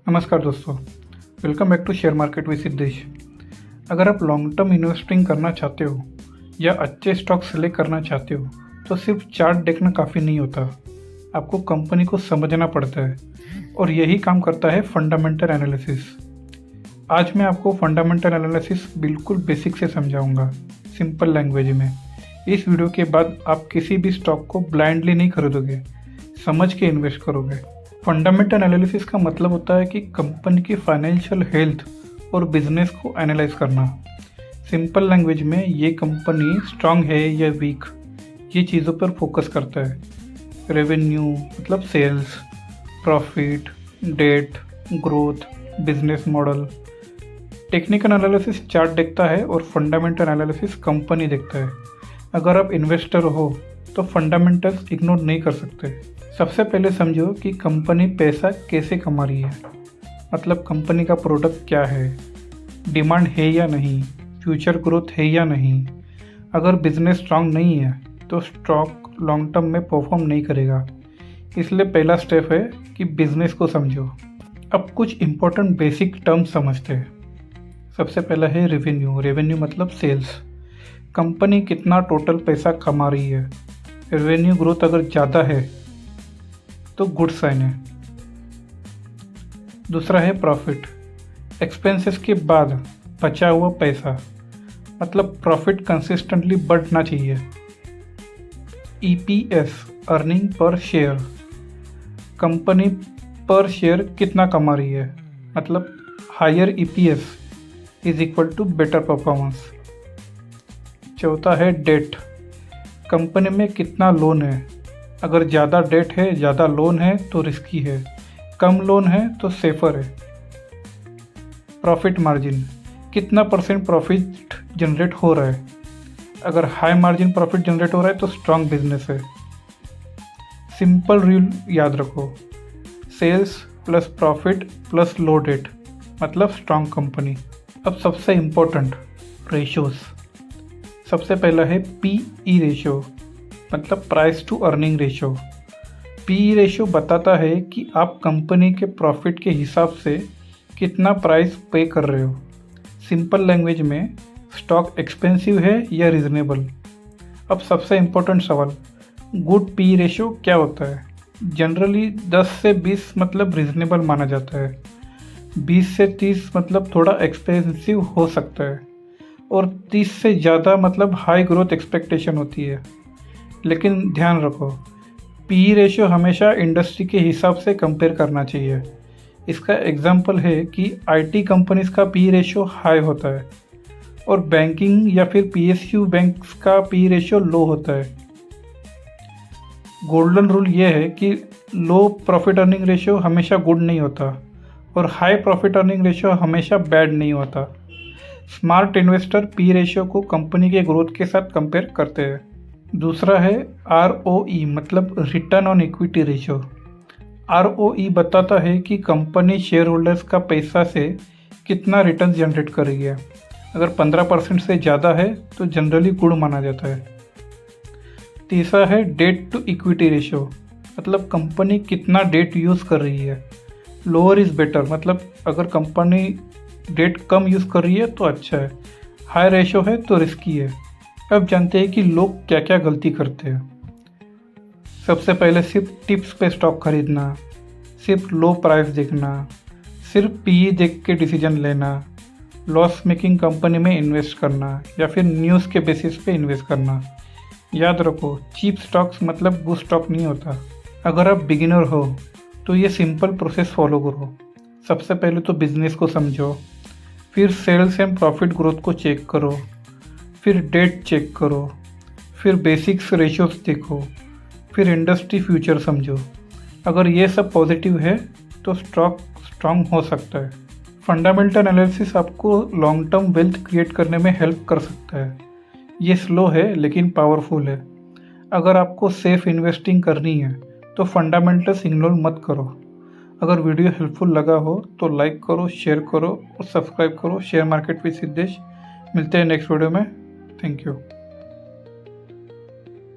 नमस्कार दोस्तों, welcome back to share market with Siddhesh. अगर आप लॉन्ग टर्म इन्वेस्टिंग करना चाहते हो या अच्छे स्टॉक सेलेक्ट करना चाहते हो तो सिर्फ चार्ट देखना काफ़ी नहीं होता, आपको कंपनी को समझना पड़ता है और यही काम करता है फंडामेंटल एनालिसिस। आज मैं आपको फंडामेंटल एनालिसिस बिल्कुल बेसिक से समझाऊंगा, सिंपल लैंग्वेज में। इस वीडियो के बाद आप किसी भी स्टॉक को ब्लाइंडली नहीं खरीदोगे, समझ के इन्वेस्ट करोगे। फंडामेंटल एनालिसिस का मतलब होता है कि कंपनी की फाइनेंशियल हेल्थ और बिजनेस को एनालाइज करना। सिंपल लैंग्वेज में ये कंपनी स्ट्रांग है या वीक, ये चीज़ों पर फोकस करता है। रेवेन्यू मतलब sales, profit, debt, growth, business model. Technical analysis chart देखता है और फंडामेंटल एनालिसिस कंपनी देखता है। अगर आप इन्वेस्टर हो तो फंडामेंटल्स इग्नोर नहीं कर सकते। सबसे पहले समझो कि कंपनी पैसा कैसे कमा रही है, मतलब कंपनी का प्रोडक्ट क्या है, डिमांड है या नहीं, फ्यूचर ग्रोथ है या नहीं। अगर बिजनेस स्ट्रांग नहीं है तो स्टॉक लॉन्ग टर्म में परफॉर्म नहीं करेगा। इसलिए पहला स्टेप है कि बिजनेस को समझो। अब कुछ इंपॉर्टेंट बेसिक टर्म्स समझते हैं। सबसे पहला है रेवेन्यू। रेवेन्यू मतलब सेल्स, कंपनी कितना टोटल पैसा कमा रही है। रेवेन्यू ग्रोथ अगर ज़्यादा है तो गुड साइन है। दूसरा है प्रॉफिट, एक्सपेंसेस के बाद बचा हुआ पैसा, मतलब प्रॉफिट कंसिस्टेंटली बढ़ना चाहिए। EPS, earning per share, company per share कितना कमा रही है, मतलब higher EPS is equal to better performance. चौथा है डेट, कंपनी में कितना लोन है। अगर ज़्यादा डेट है, ज़्यादा लोन है तो रिस्की है, कम लोन है तो सेफर है। प्रॉफिट मार्जिन, कितना परसेंट प्रॉफिट जनरेट हो रहा है। अगर हाई मार्जिन प्रॉफिट जनरेट हो रहा है तो स्ट्रांग बिजनेस है। सिंपल रूल याद रखो, sales plus profit plus low debt मतलब स्ट्रांग कंपनी। अब सबसे इम्पोर्टेंट रेशियोज। सबसे पहला है पीई रेशियो, मतलब price to earning ratio. PE ratio बताता है कि आप कंपनी के प्रॉफिट के हिसाब से कितना प्राइस पे कर रहे हो। सिंपल लैंग्वेज में स्टॉक एक्सपेंसिव है या रीजनेबल। अब सबसे इम्पोर्टेंट सवाल, गुड पीई रेशियो क्या होता है। जनरली 10 से 20 मतलब रीजनेबल माना जाता है, 20 से 30 मतलब थोड़ा एक्सपेंसिव हो सकता है, और 30 से ज़्यादा मतलब हाई ग्रोथ एक्सपेक्टेशन होती है। लेकिन ध्यान रखो, पीई रेशियो हमेशा इंडस्ट्री के हिसाब से कंपेयर करना चाहिए। इसका एग्जांपल है कि आईटी कंपनीज का पीई रेशियो हाई होता है और बैंकिंग या फिर पीएसयू बैंक्स का पीई रेशियो लो होता है। गोल्डन रूल ये है कि लो प्रॉफिट अर्निंग रेशियो हमेशा गुड नहीं होता और हाई प्रॉफिट अर्निंग रेशियो हमेशा बैड नहीं होता। स्मार्ट इन्वेस्टर पी रेशियो को कंपनी के ग्रोथ के साथ कंपेयर करते हैं। दूसरा है ROE, मतलब return on equity ratio. ROE बताता है कि कंपनी शेयर होल्डर्स का पैसा से कितना रिटर्न जनरेट कर रही है। अगर 15% से ज़्यादा है तो जनरली गुड माना जाता है। तीसरा है डेट टू इक्विटी रेशियो, मतलब कंपनी कितना डेट यूज़ कर रही है। लोअर इज़ बेटर, मतलब अगर कंपनी डेट कम यूज़ कर रही है तो अच्छा है, हाई रेशियो है तो रिस्की है। अब जानते हैं कि लोग क्या क्या गलती करते हैं। सबसे पहले सिर्फ टिप्स पे स्टॉक खरीदना, सिर्फ लो प्राइस देखना, सिर्फ पीई देख के डिसीजन लेना, लॉस मेकिंग कंपनी में इन्वेस्ट करना या फिर न्यूज़ के बेसिस पे इन्वेस्ट करना। याद रखो, चीप स्टॉक्स मतलब गुड स्टॉक नहीं होता। अगर आप बिगिनर हो तो ये सिंपल प्रोसेस फॉलो करो। सबसे पहले तो बिजनेस को समझो, फिर सेल्स एंड प्रॉफिट ग्रोथ को चेक करो, फिर डेट चेक करो, फिर बेसिक्स रेशियोज देखो, फिर इंडस्ट्री फ्यूचर समझो। अगर ये सब पॉजिटिव है तो स्टॉक स्ट्रांग हो सकता है। फंडामेंटल एनालिसिस आपको लॉन्ग टर्म वेल्थ क्रिएट करने में हेल्प कर सकता है। ये स्लो है लेकिन पावरफुल है। अगर आपको सेफ इन्वेस्टिंग करनी है तो फंडामेंटल्स इग्नोर मत करो। अगर वीडियो हेल्पफुल लगा हो तो लाइक करो, शेयर करो और सब्सक्राइब करो शेयर मार्केट विद सिद्धेश। मिलते हैं नेक्स्ट वीडियो में। Thank you.